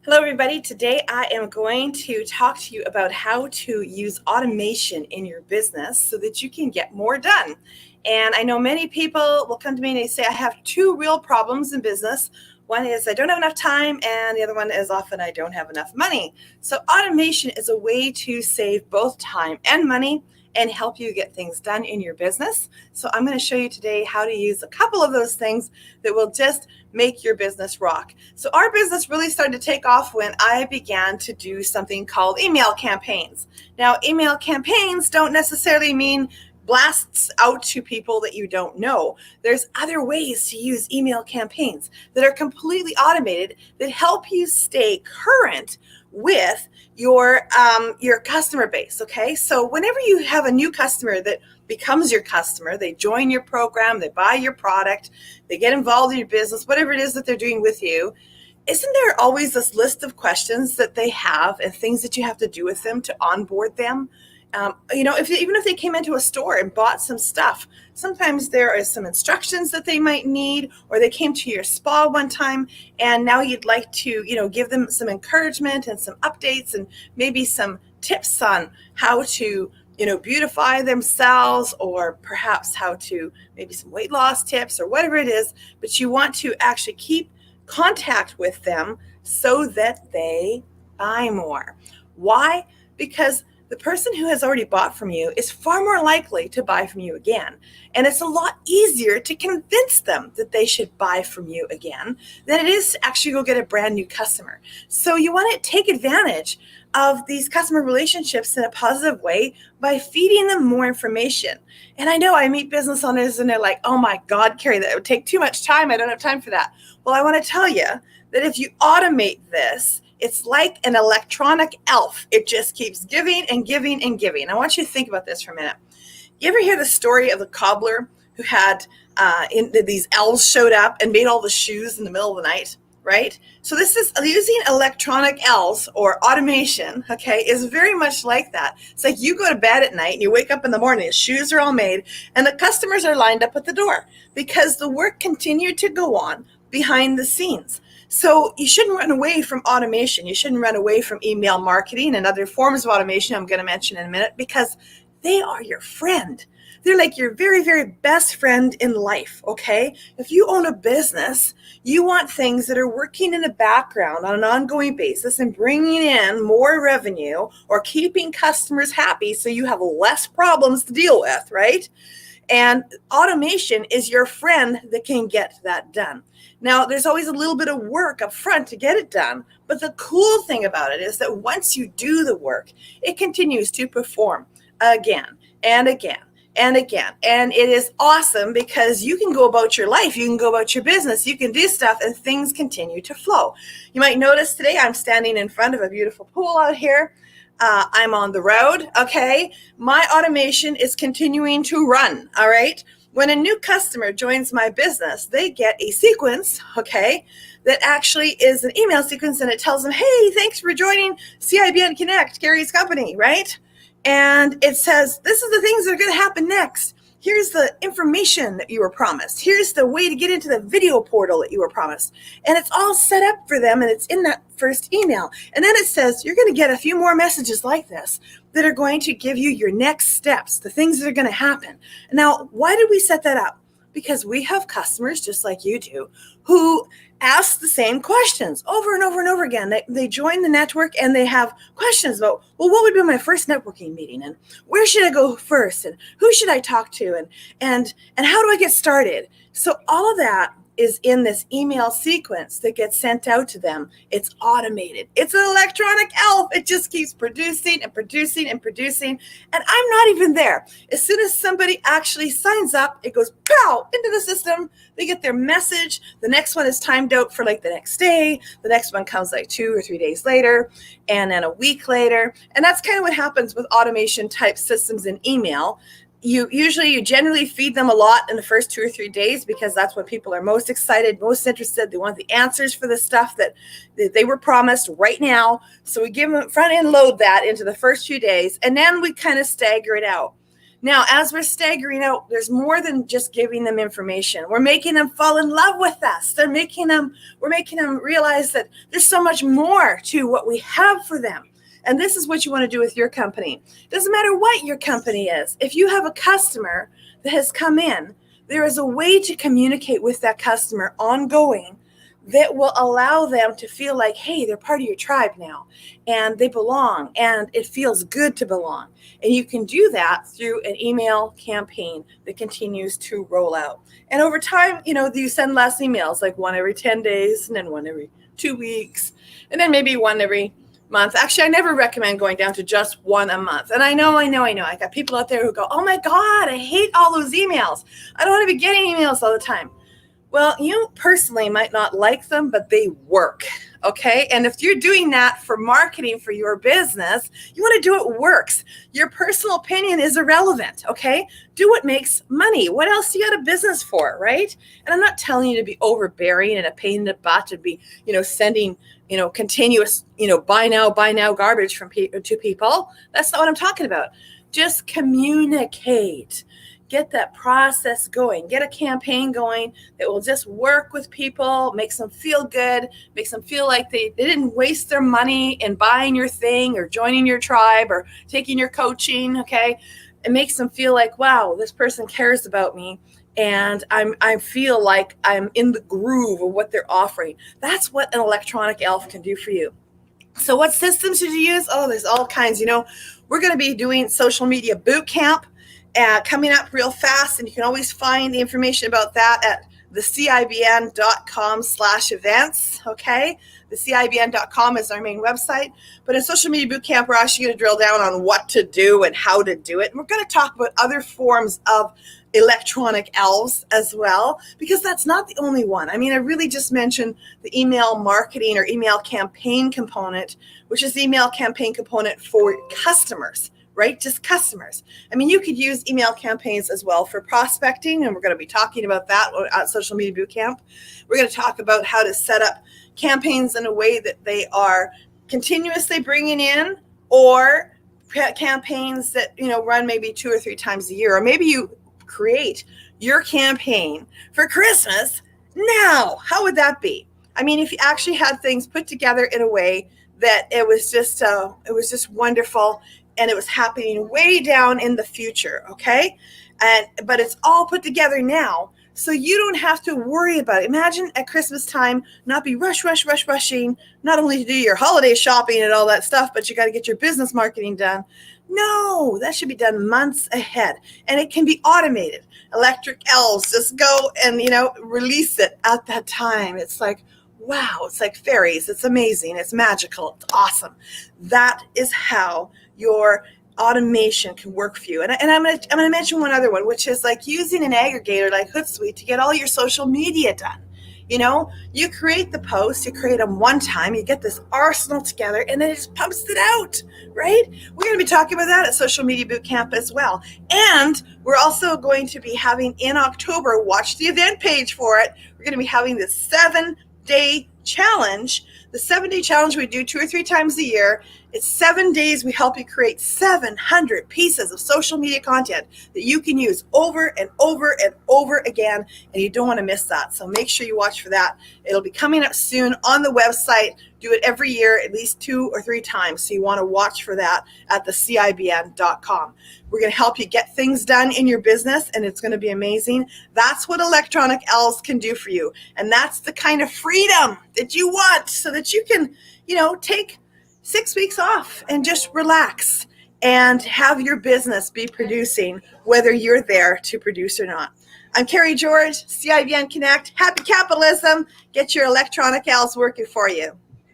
Hello, everybody. Today I am going to talk to you about how to use automation in your business so that you can get more done. And I know many people will come to me and they say, I have two real problems in business. One is I don't have enough time, and the other one is often I don't have enough money. So, automation is a way to save both time and money and help you get things done in your business. So, I'm going to show you today how to use a couple of those things that will just make your business rock. So our business really started to take off when I began to do something called email campaigns. Now, email campaigns don't necessarily mean blasts out to people that you don't know. There's other ways to use email campaigns that are completely automated that help you stay current with your customer base. Okay, so whenever you have a new customer that becomes your customer, they join your program, they buy your product, they get involved in your business, whatever it is that they're doing with you, isn't there always this list of questions that they have and things that you have to do with them to onboard them? Even if they came into a store and bought some stuff, sometimes there are some instructions that they might need, or they came to your spa one time and now you'd like to, give them some encouragement and some updates and maybe some tips on how to beautify themselves, or perhaps how to maybe some weight loss tips or whatever it is, but you want to actually keep contact with them so that they buy more. Why? Because the person who has already bought from you is far more likely to buy from you again. And it's a lot easier to convince them that they should buy from you again than it is to actually go get a brand new customer. So you want to take advantage of these customer relationships in a positive way by feeding them more information. And I know I meet business owners and they're like, oh my God, Carrie, that would take too much time. I don't have time for that. Well, I want to tell you that if you automate this, it's like an electronic elf. It just keeps giving and giving and giving. I want you to think about this for a minute. You ever hear the story of the cobbler who had these elves showed up and made all the shoes in the middle of the night? Right? So this is using electronic elves or automation, okay, is very much like that. It's like you go to bed at night and you wake up in the morning, the shoes are all made, and the customers are lined up at the door because the work continued to go on behind the scenes. So you shouldn't run away from automation. You shouldn't run away from email marketing and other forms of automation I'm going to mention in a minute, because they are your friend. They're like your very, very best friend in life, okay? If you own a business, you want things that are working in the background on an ongoing basis and bringing in more revenue or keeping customers happy so you have less problems to deal with, right? And automation is your friend that can get that done. Now, there's always a little bit of work up front to get it done, but the cool thing about it is that once you do the work, it continues to perform again and again and again. And it is awesome because you can go about your life, you can go about your business, you can do stuff, and things continue to flow. You might notice today I'm standing in front of a beautiful pool out here. I'm on the road, okay? My automation is continuing to run, all right? When a new customer joins my business, they get a sequence, okay, that actually is an email sequence, and it tells them, hey, thanks for joining CIBN Connect, Gary's company, right? And it says, this is the things that are going to happen next. Here's the information that you were promised. Here's the way to get into the video portal that you were promised. And it's all set up for them, and it's in that first email. And then it says, you're going to get a few more messages like this that are going to give you your next steps, the things that are going to happen. Now, why did we set that up? Because we have customers, just like you do, who ask the same questions over and over and over again. They join the network and they have questions about, well, what would be my first networking meeting? And where should I go first? And who should I talk to? And how do I get started? So all of that is in this email sequence that gets sent out to them. It's automated. It's an electronic elf. It just keeps producing and producing and producing. And I'm not even there. As soon as somebody actually signs up, it goes pow into the system. They get their message. The next one is timed out for like the next day. The next one comes like 2 or 3 days later, and then a week later. And that's kind of what happens with automation type systems in email. You generally feed them a lot in the first 2 or 3 days because that's when people are most excited, most interested. They want the answers for the stuff that they were promised right now. So we give them front end load that into the first few days, and then we kind of stagger it out. Now, as we're staggering out, there's more than just giving them information. We're making them fall in love with us. We're making them realize that there's so much more to what we have for them. And this is what you want to do with your company. Doesn't matter what your company is. If you have a customer that has come in, there is a way to communicate with that customer ongoing that will allow them to feel like, hey, they're part of your tribe now and they belong and it feels good to belong. And you can do that through an email campaign that continues to roll out. And over time, you send less emails, like one every 10 days and then one every 2 weeks and then maybe one every month. Actually, I never recommend going down to just one a month. And I know. I got people out there who go, oh my God, I hate all those emails. I don't want to be getting emails all the time. Well, you personally might not like them, but they work, okay? And if you're doing that for marketing for your business, you want to do what works. Your personal opinion is irrelevant, okay? Do what makes money. What else do you got a business for, right? And I'm not telling you to be overbearing and a pain in the butt to be, sending, continuous, buy now garbage to people. That's not what I'm talking about. Just communicate. Get that process going. Get a campaign going that will just work with people, makes them feel good, makes them feel like they didn't waste their money in buying your thing or joining your tribe or taking your coaching, okay? It makes them feel like, wow, this person cares about me and I feel like I'm in the groove of what they're offering. That's what an electronic elf can do for you. So what systems should you use? Oh, there's all kinds. We're going to be doing social media boot camp coming up real fast, and you can always find the information about that at thecibn.com/events, okay? Thecibn.com is our main website. But in Social Media Bootcamp, we're actually going to drill down on what to do and how to do it. And we're going to talk about other forms of electronic elves as well, because that's not the only one. I really just mentioned the email marketing or email campaign component, which is the email campaign component for customers. Right? Just customers. You could use email campaigns as well for prospecting, and we're going to be talking about that at Social Media Bootcamp. We're going to talk about how to set up campaigns in a way that they are continuously bringing in, or campaigns that, run maybe 2 or 3 times a year, or maybe you create your campaign for Christmas now. How would that be? If you actually had things put together in a way that it was just wonderful, and it was happening way down in the future, okay? But it's all put together now, so you don't have to worry about it. Imagine at Christmas time not be rushing, not only to do your holiday shopping and all that stuff, but you got to get your business marketing done. No, that should be done months ahead, and it can be automated. Electric Elves, just go and, release it at that time. It's like, wow, it's like fairies. It's amazing. It's magical. It's awesome. That is how your automation can work for you. And I'm going to mention one other one, which is like using an aggregator like Hootsuite to get all your social media done. You create the posts, you create them one time, you get this arsenal together, and then it just pumps it out, right? We're going to be talking about that at Social Media Bootcamp as well. And we're also going to be having in October, watch the event page for it, we're going to be having this 7-day challenge. The 7-day challenge we do 2 or 3 times a year. It's 7 days. We help you create 700 pieces of social media content that you can use over and over and over again, and you don't want to miss that. So make sure you watch for that. It'll be coming up soon on the website. Do it every year, at least 2 or 3 times. So you want to watch for that at thecibn.com. We're going to help you get things done in your business, and it's going to be amazing. That's what electronic elves can do for you. And that's the kind of freedom that you want, so that you can, take 6 weeks off and just relax and have your business be producing, whether you're there to produce or not. I'm Carrie George, CIBN Connect. Happy capitalism. Get your electronic elves working for you.